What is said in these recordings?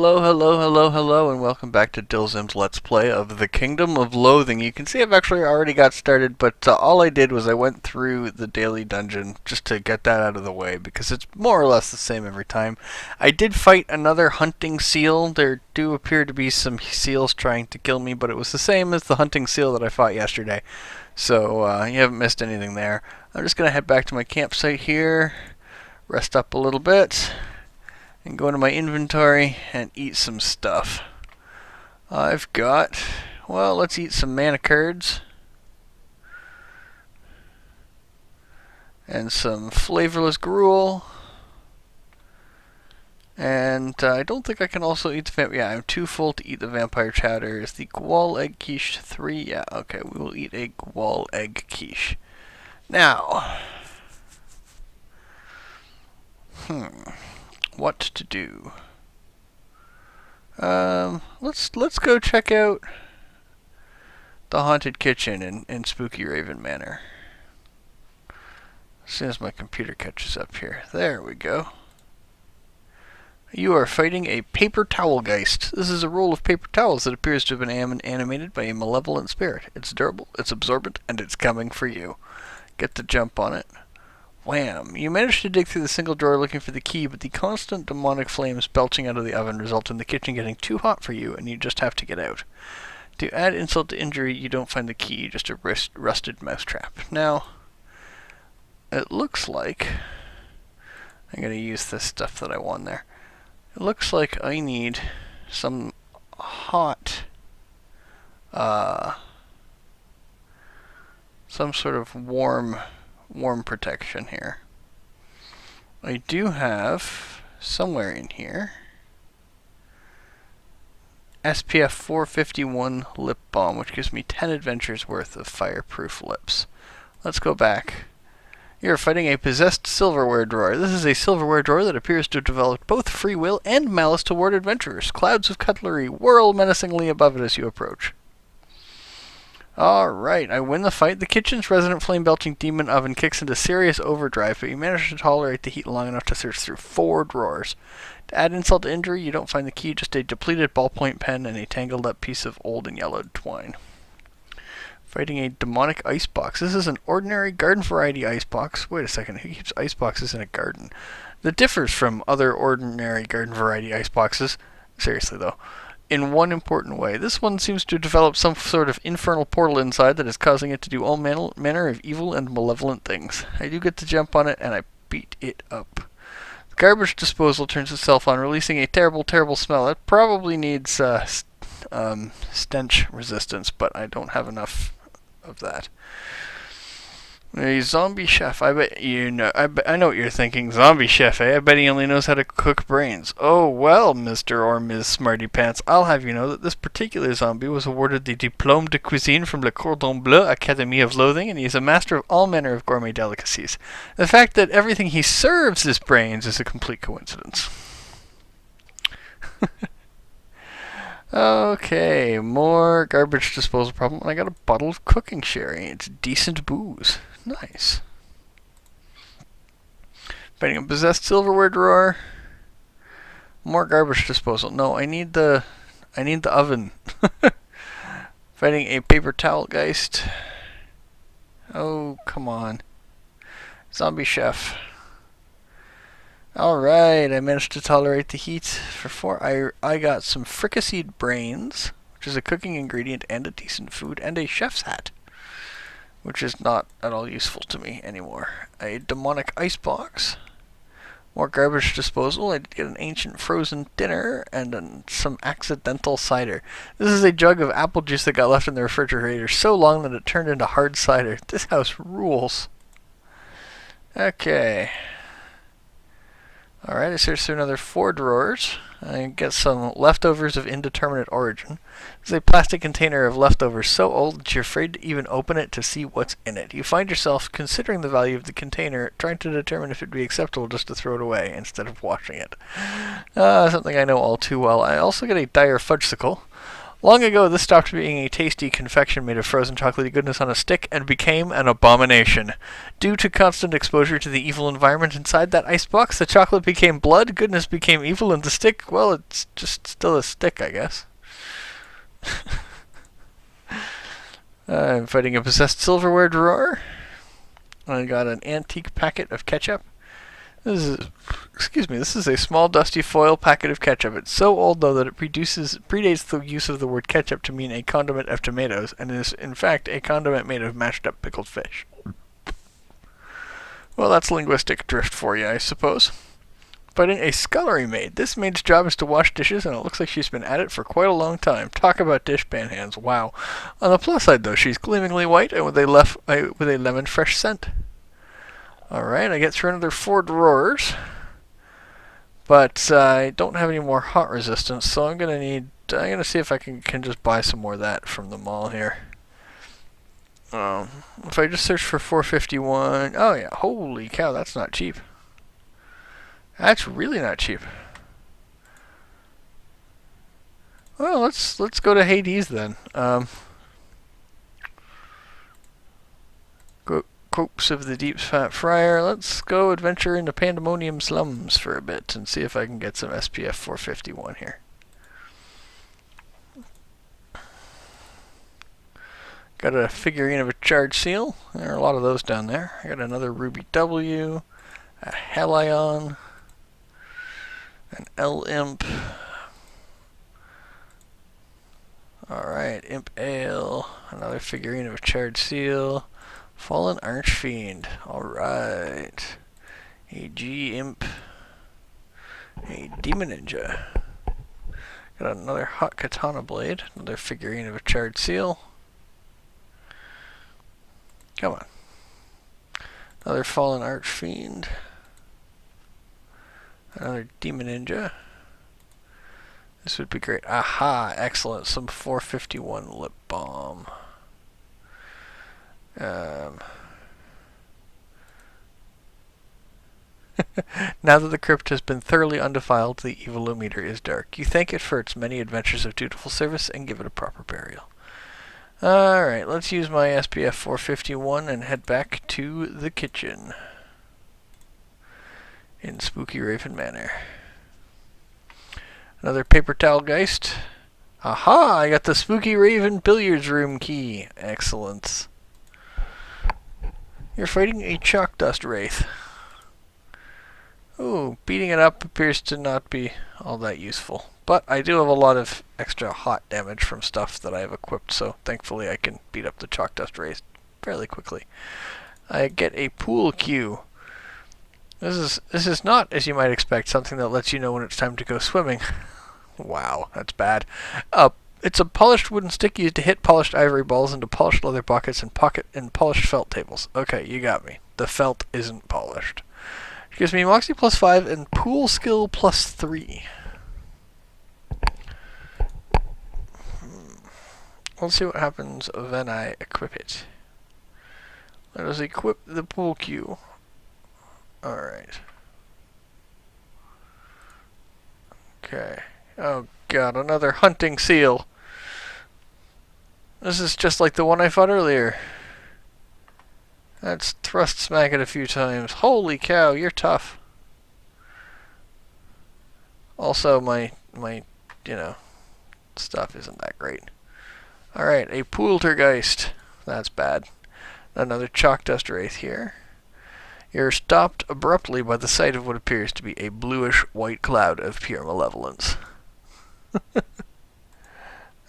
Hello, hello, hello, hello, and welcome back to Dilzim's Let's Play of the Kingdom of Loathing. You can see I've actually already got started, but all I did was I went through the daily dungeon just to get that out of the way, because it's more or less the same every time. I did fight another hunting seal. There do appear to be some seals trying to kill me, but it was the same as the hunting seal that I fought yesterday. So you haven't missed anything there. I'm just going to head back to my campsite here, rest up a little bit, and go into my inventory and eat some stuff. I've got, well, let's eat some mana curds and some flavorless gruel. And I don't think I can also eat the vampire. Yeah, I'm too full to eat the vampire chowder. Is the gual egg quiche 3? Yeah, okay, we will eat a gual egg quiche. Now, what to do? Let's go check out the haunted kitchen in Spooky Raven Manor. As soon as my computer catches up here. There we go. You are fighting a paper towel geist. This is a roll of paper towels that appears to have been animated by a malevolent spirit. It's durable, it's absorbent, and it's coming for you. Get the jump on it. Wham! You managed to dig through the single drawer looking for the key, but the constant demonic flames belching out of the oven result in the kitchen getting too hot for you, and you just have to get out. To add insult to injury, you don't find the key, just a rusted mousetrap. Now, it looks like I'm going to use this stuff that I won there. It looks like I need some hot, some sort of warm protection here. I do have somewhere in here SPF 451 lip balm, which gives me 10 adventures worth of fireproof lips. Let's go back. You're fighting a possessed silverware drawer. This is a silverware drawer that appears to have developed both free will and malice toward adventurers. Clouds of cutlery whirl menacingly above it as you approach. Alright, I win the fight. The kitchen's resident flame-belching demon oven kicks into serious overdrive, but you manage to tolerate the heat long enough to search through 4 drawers. To add insult to injury, you don't find the key, just a depleted ballpoint pen and a tangled-up piece of old and yellowed twine. Fighting a demonic icebox. This is an ordinary garden variety icebox. Wait a second, who keeps iceboxes in a garden? That differs from other ordinary garden variety iceboxes. Seriously though. In one important way. This one seems to develop some sort of infernal portal inside that is causing it to do all manner of evil and malevolent things. I do get to jump on it, and I beat it up. The garbage disposal turns itself on, releasing a terrible, terrible smell. It probably needs stench resistance, but I don't have enough of that. A zombie chef. I bet you know. I know what you're thinking. Zombie chef, eh? I bet he only knows how to cook brains. Oh well, Mr. or Ms. Smarty Pants. I'll have you know that this particular zombie was awarded the Diplôme de Cuisine from Le Cordon Bleu Academy of Loathing, and he's a master of all manner of gourmet delicacies. The fact that everything he serves is brains is a complete coincidence. Okay, more garbage disposal problem. I got a bottle of cooking sherry. It's decent booze. Nice. Fighting a possessed silverware drawer. More garbage disposal. No, I need the oven. Fighting a paper towel geist. Oh, come on. Zombie chef. Alright, I managed to tolerate the heat for 4. I got some fricasseed brains, which is a cooking ingredient and a decent food, and a chef's hat, which is not at all useful to me anymore. A demonic icebox. More garbage disposal. I did get an ancient frozen dinner and some accidental cider. This is a jug of apple juice that got left in the refrigerator so long that it turned into hard cider. This house rules. Okay. Alright, I searched through another 4 drawers. I get some leftovers of indeterminate origin. This is a plastic container of leftovers so old that you're afraid to even open it to see what's in it. You find yourself considering the value of the container, trying to determine if it would be acceptable just to throw it away instead of washing it. Something I know all too well. I also get a dire fudgesicle. Long ago, this stopped being a tasty confection made of frozen chocolatey goodness on a stick and became an abomination. Due to constant exposure to the evil environment inside that icebox, the chocolate became blood, goodness became evil, and the stick, well, it's just still a stick, I guess. I'm fighting a possessed silverware drawer. I got an antique packet of ketchup. This is a small dusty foil packet of ketchup. It's so old, though, that it predates the use of the word ketchup to mean a condiment of tomatoes, and is, in fact, a condiment made of mashed up pickled fish. Well, that's linguistic drift for you, I suppose. Fighting a scullery maid. This maid's job is to wash dishes, and it looks like she's been at it for quite a long time. Talk about dishpan hands, wow. On the plus side, though, she's gleamingly white and with a lemon fresh scent. Alright, I get through another 4 drawers. But I don't have any more hot resistance, so I'm gonna see if I can just buy some more of that from the mall here. If I just search for 451, oh yeah, holy cow, that's not cheap. That's really not cheap. Well, let's go to Hades then. Corpse of the Deep Fat Fryer. Let's go adventure into Pandemonium Slums for a bit and see if I can get some SPF 451 here. Got a figurine of a charge seal. There are a lot of those down there. I got another Ruby W, a Helion, an L-Imp. Alright, Imp Ale, another figurine of a charred seal, Fallen Archfiend, alright, a G-Imp, a Demon Ninja, got another Hot Katana Blade, another figurine of a charred seal, come on, another Fallen Archfiend, another Demon Ninja. This would be great. Aha, excellent. Some 451 lip balm. Now that the crypt has been thoroughly undefiled, the evilometer is dark. You thank it for its many adventures of dutiful service and give it a proper burial. Alright, let's use my SPF 451 and head back to the kitchen in Spooky Raven Manor. Another paper towel geist. Aha! I got the Spooky Raven billiards room key. Excellent. You're fighting a chalk dust wraith. Ooh, beating it up appears to not be all that useful. But I do have a lot of extra hot damage from stuff that I have equipped, so thankfully I can beat up the chalk dust wraith fairly quickly. I get a pool cue. This is not, as you might expect, something that lets you know when it's time to go swimming. Wow, that's bad. It's a polished wooden stick used to hit polished ivory balls into polished leather buckets and polished felt tables. Okay, you got me. The felt isn't polished. It gives me Moxie +5 and pool skill +3. Let's see what happens when I equip it. Let us equip the pool cue. Alright. Okay. Oh god, another hunting seal. This is just like the one I fought earlier. Let's thrust smack it a few times. Holy cow, you're tough. Also, my stuff isn't that great. Alright, a Poultergeist. That's bad. Another chalk dust wraith here. You're stopped abruptly by the sight of what appears to be a bluish white cloud of pure malevolence.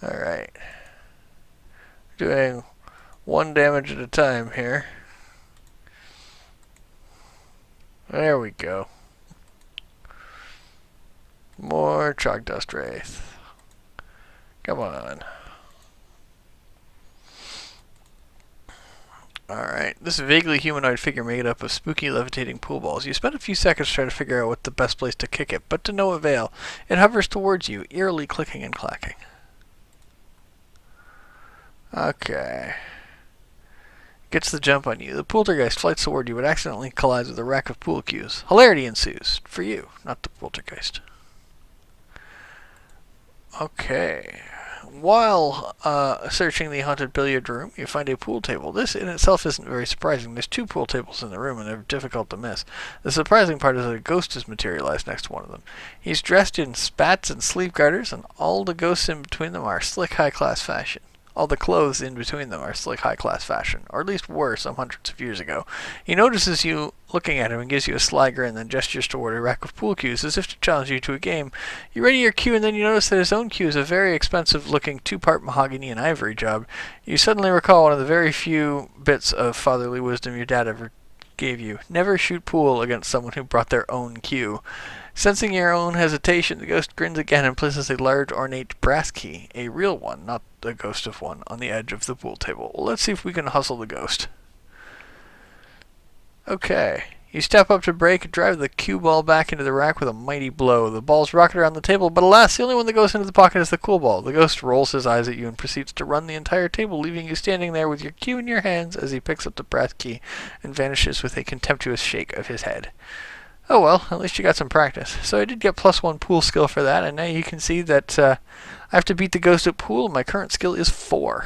Alright. Doing 1 damage at a time here. There we go. More chalk dust wraith. Come on. Alright, this vaguely humanoid figure made up of spooky levitating pool balls. You spend a few seconds trying to figure out what the best place to kick it, but to no avail. It hovers towards you, eerily clicking and clacking. Okay. Gets the jump on you. The Poultergeist flights toward you, but accidentally collides with a rack of pool cues. Hilarity ensues. For you, not the Poultergeist. Okay. While searching the haunted billiard room, you find a pool table. This in itself isn't very surprising. There's 2 pool tables in the room, and they're difficult to miss. The surprising part is that a ghost has materialized next to one of them. He's dressed in spats and sleeve garters, and all the ghosts in between them are slick, high-class fashion. All the clothes in between them are slick, high-class fashion, or at least were some hundreds of years ago. He notices you looking at him and gives you a sly grin, then gestures toward a rack of pool cues as if to challenge you to a game. You ready your cue, and then you notice that his own cue is a very expensive-looking 2-part mahogany and ivory job. You suddenly recall one of the very few bits of fatherly wisdom your dad ever gave you. Never shoot pool against someone who brought their own cue. Sensing your own hesitation, the ghost grins again and places a large ornate brass key, a real one, not a ghost of one, on the edge of the pool table. Well, let's see if we can hustle the ghost. Okay. You step up to break and drive the cue ball back into the rack with a mighty blow. The balls rocket around the table, but alas, the only one that goes into the pocket is the cool ball. The ghost rolls his eyes at you and proceeds to run the entire table, leaving you standing there with your cue in your hands as he picks up the brass key and vanishes with a contemptuous shake of his head. Oh well, at least you got some practice. So I did get +1 pool skill for that, and now you can see that I have to beat the ghost at pool, and my current skill is 4.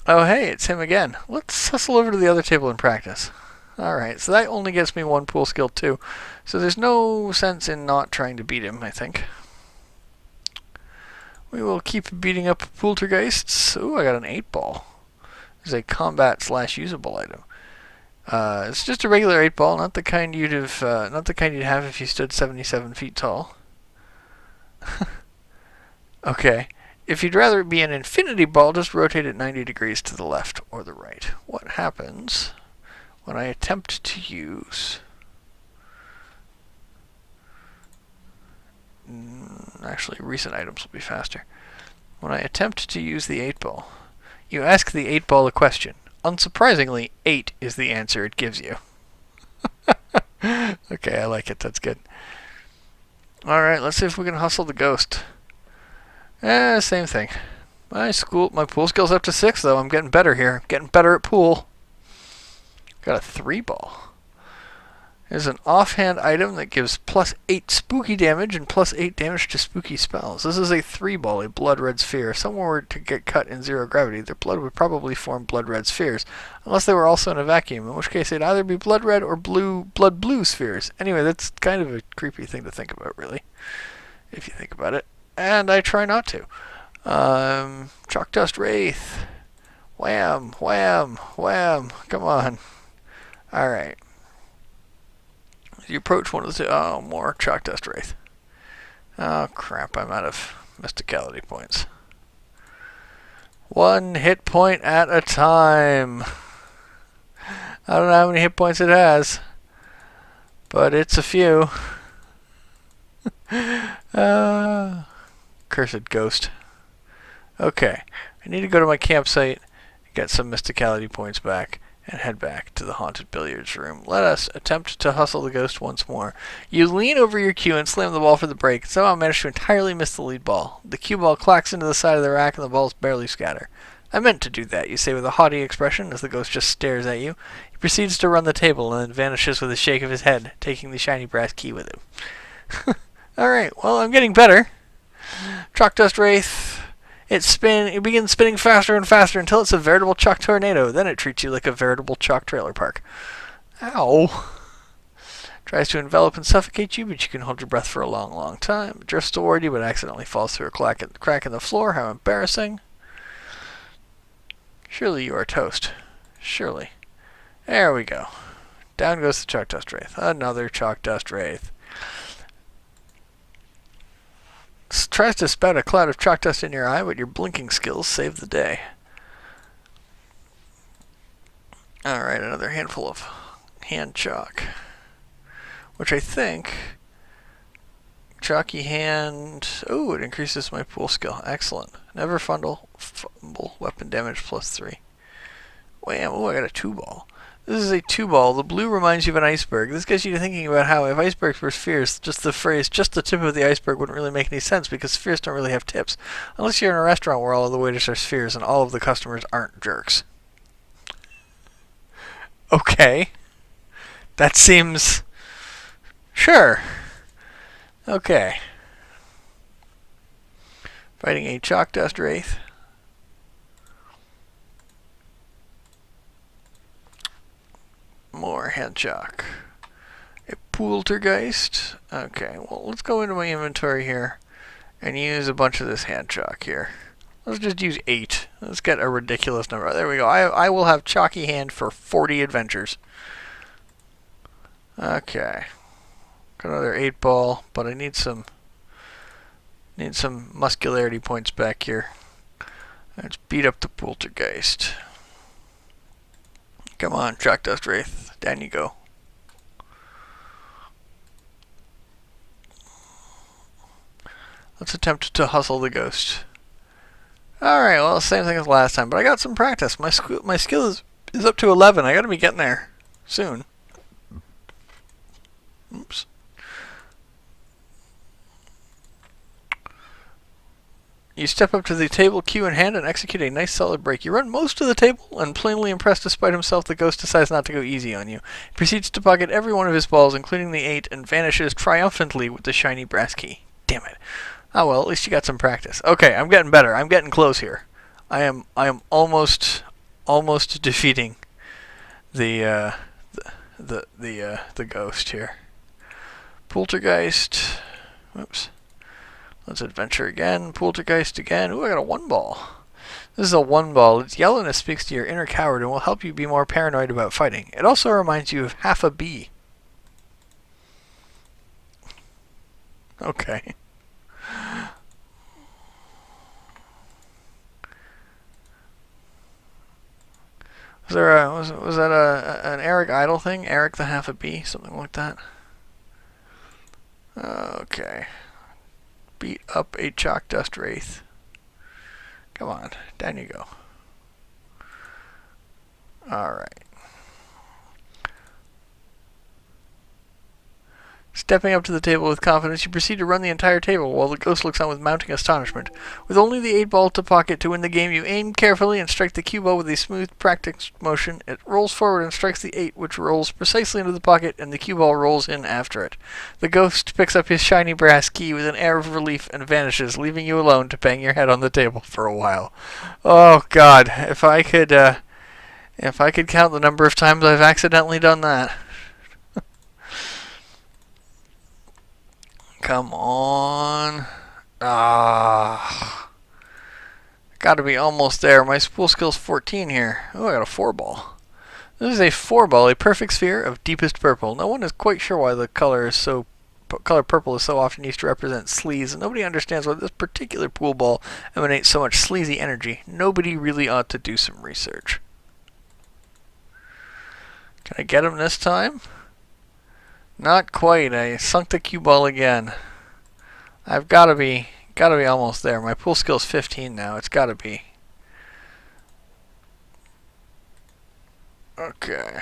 Oh hey, it's him again. Let's hustle over to the other table and practice. Alright, so that only gets me 1 pool skill too. So there's no sense in not trying to beat him, I think. We will keep beating up pooltergeists. Ooh, I got an 8-ball. There's a combat/usable item. It's just a regular 8-ball, not the kind you'd have if you stood 77 feet tall. Okay. If you'd rather it be an infinity ball, just rotate it 90 degrees to the left or the right. What happens when I attempt to use... Actually, recent items will be faster. When I attempt to use the 8-ball, you ask the 8-ball a question. Unsurprisingly, 8 is the answer it gives you. Okay, I like it. That's good. Alright, let's see if we can hustle the ghost. Same thing. My pool skill's up to 6, though. I'm getting better here. Getting better at pool. Got a 3-ball. There's an offhand item that gives +8 spooky damage and +8 damage to spooky spells. This is a 3-ball, a blood red sphere. If someone were to get cut in 0 gravity, their blood would probably form blood red spheres, unless they were also in a vacuum, in which case they'd either be blood red or blood blue spheres. Anyway, that's kind of a creepy thing to think about, really, if you think about it. And I try not to. Chalk Dust Wraith. Wham, wham, wham. Come on. Alright. You approach one of the... Oh, more Chalk Dust Wraith. Oh, crap. I'm out of mysticality points. 1 hit point at a time. I don't know how many hit points it has, but it's a few. Cursed ghost. Okay. I need to go to my campsite, get some mysticality points back, and head back to the haunted billiards room. Let us attempt to hustle the ghost once more. You lean over your cue and slam the ball for the break, and somehow manage to entirely miss the lead ball. The cue ball clacks into the side of the rack, and the balls barely scatter. I meant to do that, you say with a haughty expression as the ghost just stares at you. He proceeds to run the table, and then vanishes with a shake of his head, taking the shiny brass key with him. Alright, well, I'm getting better. Chalk Dust Wraith... It begins spinning faster and faster until it's a veritable chalk tornado. Then it treats you like a veritable chalk trailer park. Ow. Tries to envelop and suffocate you, but you can hold your breath for a long, long time. It drifts toward you, but accidentally falls through a crack in the floor. How embarrassing. Surely you are toast. Surely. There we go. Down goes the Chalk Dust Wraith. Another Chalk Dust Wraith. Tries to spout a cloud of chalk dust in your eye, but your blinking skills save the day. Alright, another handful of hand chalk. Which I think... Chalky hand... Oh, it increases my pool skill. Excellent. Never fumble weapon damage +3. Wham! Oh, I got a 2-ball. This is a 2-ball. The blue reminds you of an iceberg. This gets you to thinking about how if icebergs were spheres, just the phrase, just the tip of the iceberg wouldn't really make any sense because spheres don't really have tips. Unless you're in a restaurant where all of the waiters are spheres and all of the customers aren't jerks. Okay. That seems... Sure. Okay. Fighting a chalk dust wraith. More hand chalk. A poltergeist. Okay, well, let's go into my inventory here and use a bunch of this hand chalk here. Let's just use 8. Let's get a ridiculous number. There we go. I will have chalky hand for 40 adventures. Okay. Got another 8 ball, but I need some muscularity points back here. Let's beat up the poltergeist. Come on, chalk dust wraith. Down you go. Let's attempt to hustle the ghost. Alright, well, same thing as last time, but I got some practice. My skill is up to 11. I gotta be getting there soon. Oops. You step up to the table, cue in hand, and execute a nice solid break. You run most of the table, and plainly impressed despite himself, the ghost decides not to go easy on you. He proceeds to pocket every one of his balls, including the 8, and vanishes triumphantly with the shiny brass key. Damn it. Oh well, at least you got some practice. Okay, I'm getting better. I'm getting close here. I am almost defeating the ghost here. Poltergeist. Whoops. Let's adventure again. Poltergeist again. Ooh, I got a 1 ball. This is a 1 ball. Its yellowness speaks to your inner coward and will help you be more paranoid about fighting. It also reminds you of half a bee. Okay. Was that an Eric Idle thing? Eric the half a bee? Something like that? Okay. Beat up a chalk dust wraith. Come on, down you go. Alright. Stepping up to the table with confidence, you proceed to run the entire table while the ghost looks on with mounting astonishment. With only the 8 ball to pocket to win the game, you aim carefully and strike the cue ball with a smooth, practiced motion. It rolls forward and strikes the 8, which rolls precisely into the pocket, and the cue ball rolls in after it. The ghost picks up his shiny brass key with an air of relief and vanishes, leaving you alone to bang your head on the table for a while. Oh God, if I could count the number of times I've accidentally done that. Come on. Gotta be almost there. My spool skill's 14 here. Oh, I got a 4 ball. This is a 4 ball, a perfect sphere of deepest purple. No one is quite sure why the color purple is so often used to represent sleaze, and nobody understands why this particular pool ball emanates so much sleazy energy. Nobody really ought to do some research. Can I get him this time? Not quite. I sunk the cue ball again. I've gotta be almost there. My pool skill's 15 now. It's gotta be. Okay.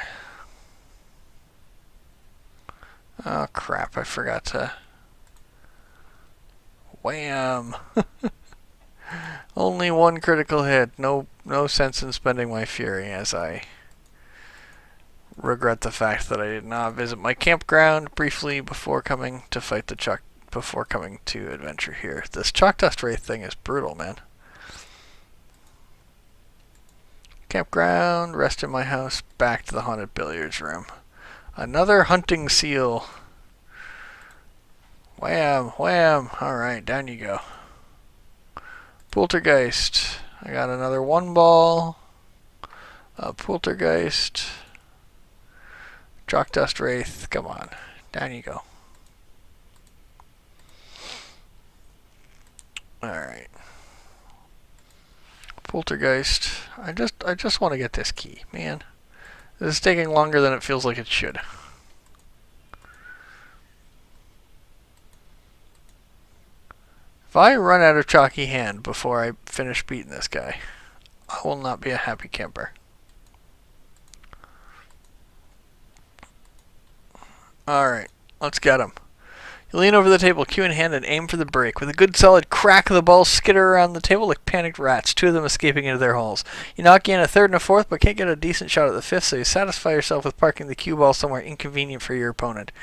Oh crap, I forgot to... Wham! Only 1 critical hit. No sense in spending my fury as I regret the fact that I did not visit my campground briefly before coming to fight the before coming to adventure here. This chalk dust wraith thing is brutal, man. Campground, rest in my house, back to the haunted billiards room. Another hunting seal. Wham, wham. Alright, down you go. Poltergeist. I got another 1 ball. A poltergeist. Chalk dust wraith. Come on, down you go. Alright. Poltergeist. I just want to get this key, man. This is taking longer than it feels like it should. If I run out of chalky hand before I finish beating this guy, I will not be a happy camper. Alright, let's get him. You lean over the table, cue in hand, and aim for the break. With a good solid crack, the balls skitter around the table like panicked rats, 2 of them escaping into their holes. You knock in a 3rd and a 4th, but can't get a decent shot at the 5th, so you satisfy yourself with parking the cue ball somewhere inconvenient for your opponent.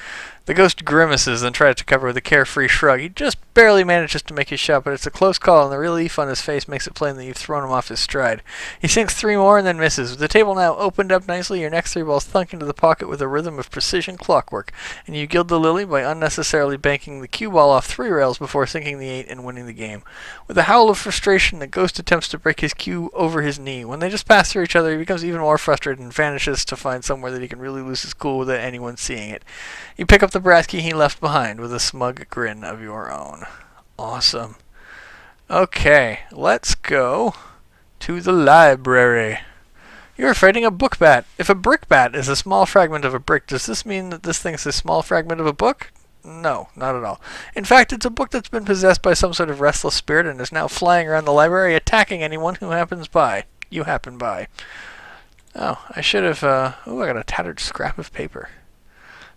The ghost grimaces and tries to cover with a carefree shrug. He just barely manages to make his shot, but it's a close call, and the relief on his face makes it plain that you've thrown him off his stride. He sinks 3 more and then misses. With the table now opened up nicely, your next 3 balls thunk into the pocket with a rhythm of precision clockwork, and you gild the lily by unnecessarily banking the cue ball off 3 rails before sinking the 8 and winning the game. With a howl of frustration, the ghost attempts to break his cue over his knee. When they just pass through each other, he becomes even more frustrated and vanishes to find somewhere that he can really lose his cool without anyone seeing it. You pick up the brass key he left behind with a smug grin of your own. Awesome. Okay, let's go to the library. You're fighting a book bat. If a brick bat is a small fragment of a brick, does this mean that this thing's a small fragment of a book? No, not at all. In fact, it's a book that's been possessed by some sort of restless spirit and is now flying around the library attacking anyone who happens by. You happen by. Oh, I should have... I got a tattered scrap of paper.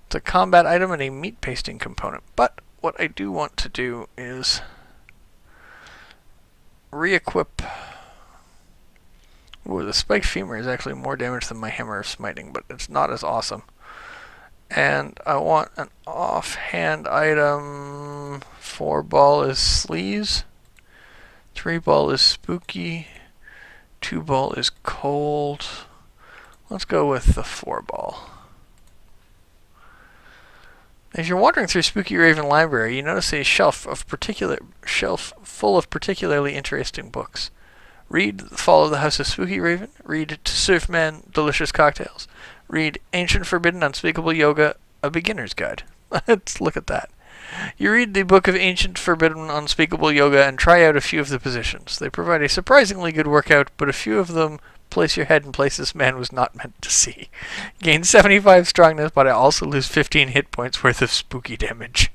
It's a combat item and a meat pasting component. But what I do want to do is re-equip... Ooh, the spiked femur is actually more damage than my hammer of smiting, but it's not as awesome. And I want an offhand item. 4 ball is sleaze. 3 ball is spooky. 2 ball is cold. Let's go with the 4 ball. If you're wandering through Spooky Raven Library, you notice a shelf full of particularly interesting books. Read The Fall of the House of Spooky Raven. Read To Serve Man Delicious Cocktails. Read Ancient Forbidden Unspeakable Yoga, A Beginner's Guide. Let's look at that. You read the book of Ancient Forbidden Unspeakable Yoga and try out a few of the positions. They provide a surprisingly good workout, but a few of them place your head in places man was not meant to see. Gain 75 strongness, but I also lose 15 hit points worth of spooky damage.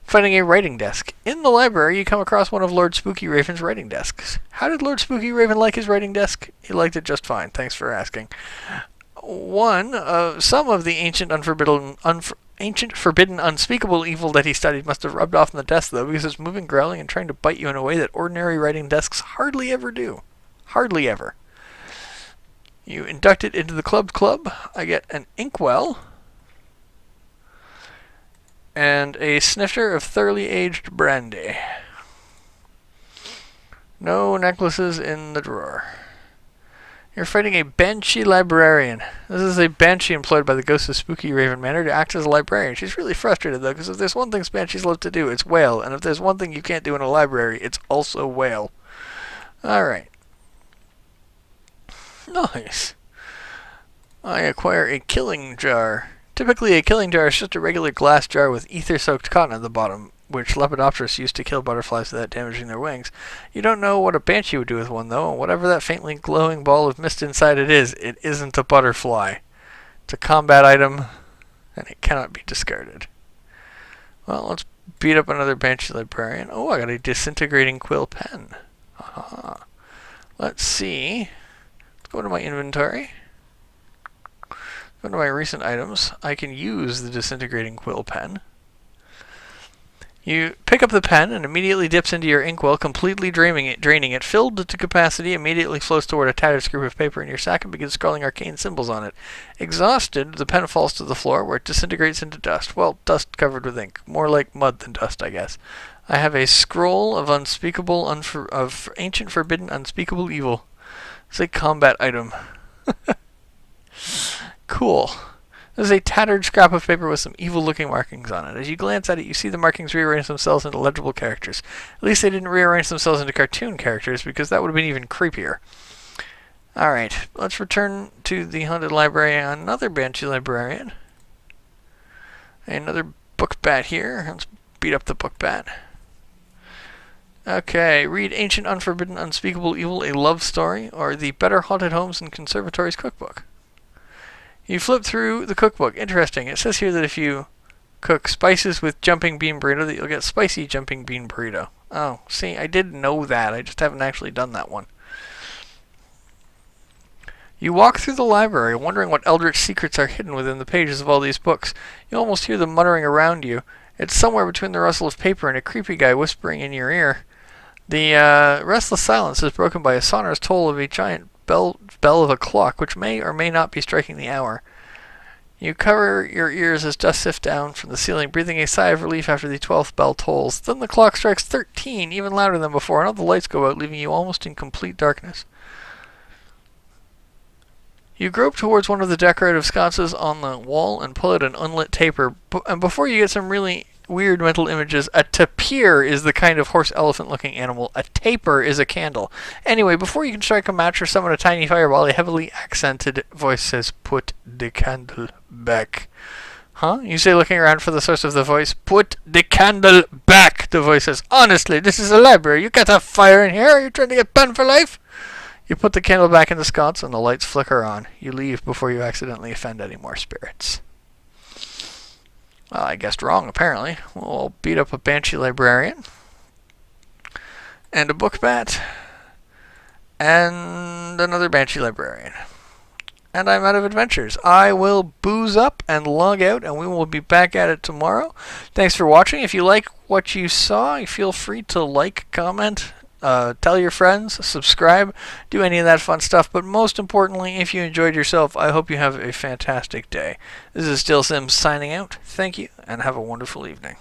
Finding a writing desk. In the library, you come across one of Lord Spooky Raven's writing desks. How did Lord Spooky Raven like his writing desk? He liked it just fine. Thanks for asking. Some of the ancient forbidden unspeakable evil that he studied must have rubbed off on the desk, though, because it's moving, growling, and trying to bite you in a way that ordinary writing desks hardly ever do. Hardly ever. You induct it into the club. I get an inkwell and a snifter of thoroughly aged brandy. No necklaces in the drawer. You're fighting a Banshee librarian. This is a Banshee employed by the ghost of Spooky Raven Manor to act as a librarian. She's really frustrated, though, because if there's one thing Banshees love to do, it's wail. And if there's one thing you can't do in a library, it's also wail. Alright. Nice. I acquire a killing jar. Typically, a killing jar is just a regular glass jar with ether-soaked cotton at the bottom, which Lepidopterus used to kill butterflies without damaging their wings. You don't know what a banshee would do with one, though, and whatever that faintly glowing ball of mist inside it isn't a butterfly. It's a combat item, and it cannot be discarded. Well, let's beat up another banshee librarian. Oh, I got a disintegrating quill pen. Aha. Let's see. Let's go to my inventory. Go to my recent items. I can use the disintegrating quill pen. You pick up the pen and immediately dips into your inkwell, completely draining it. Filled to capacity, immediately floats toward a tattered scrap of paper in your sack and begins scrawling arcane symbols on it. Exhausted, the pen falls to the floor, where it disintegrates into dust. Well, dust covered with ink. More like mud than dust, I guess. I have a scroll of of ancient forbidden unspeakable evil. It's a combat item. Cool. This is a tattered scrap of paper with some evil-looking markings on it. As you glance at it, you see the markings rearrange themselves into legible characters. At least they didn't rearrange themselves into cartoon characters, because that would have been even creepier. Alright, let's return to the haunted library. Another Banshee librarian. Another book bat here. Let's beat up the book bat. Okay, read Ancient Unforbidden Unspeakable Evil, A Love Story, or the Better Haunted Homes and Conservatories Cookbook. You flip through the cookbook. Interesting. It says here that if you cook spices with jumping bean burrito, that you'll get spicy jumping bean burrito. Oh, see, I did know that. I just haven't actually done that one. You walk through the library, wondering what eldritch secrets are hidden within the pages of all these books. You almost hear them muttering around you. It's somewhere between the rustle of paper and a creepy guy whispering in your ear. The restless silence is broken by a sonorous toll of a giant bell of a clock, which may or may not be striking the hour. You cover your ears as dust sifts down from the ceiling, breathing a sigh of relief after the 12th bell tolls. Then the clock strikes 13, even louder than before, and all the lights go out, leaving you almost in complete darkness. You grope towards one of the decorative sconces on the wall and pull out an unlit taper, and before you get some really weird mental images, a tapir is the kind of horse-elephant-looking animal. A taper is a candle. Anyway, before you can strike a match or summon a tiny fireball, a heavily accented voice says, "Put the candle back." Huh? You say, looking around for the source of the voice. "Put the candle back," the voice says. "Honestly, this is a library. You can't have fire in here. Are you trying to get banned for life?" You put the candle back in the sconce and the lights flicker on. You leave before you accidentally offend any more spirits. Well, I guessed wrong, apparently. We'll beat up a banshee librarian, and a book bat, and another banshee librarian. And I'm out of adventures. I will booze up and log out, and we will be back at it tomorrow. Thanks for watching. If you like what you saw, feel free to like, comment, tell your friends, subscribe, do any of that fun stuff. But most importantly, if you enjoyed yourself, I hope you have a fantastic day. This is Still Sims signing out. Thank you, and have a wonderful evening.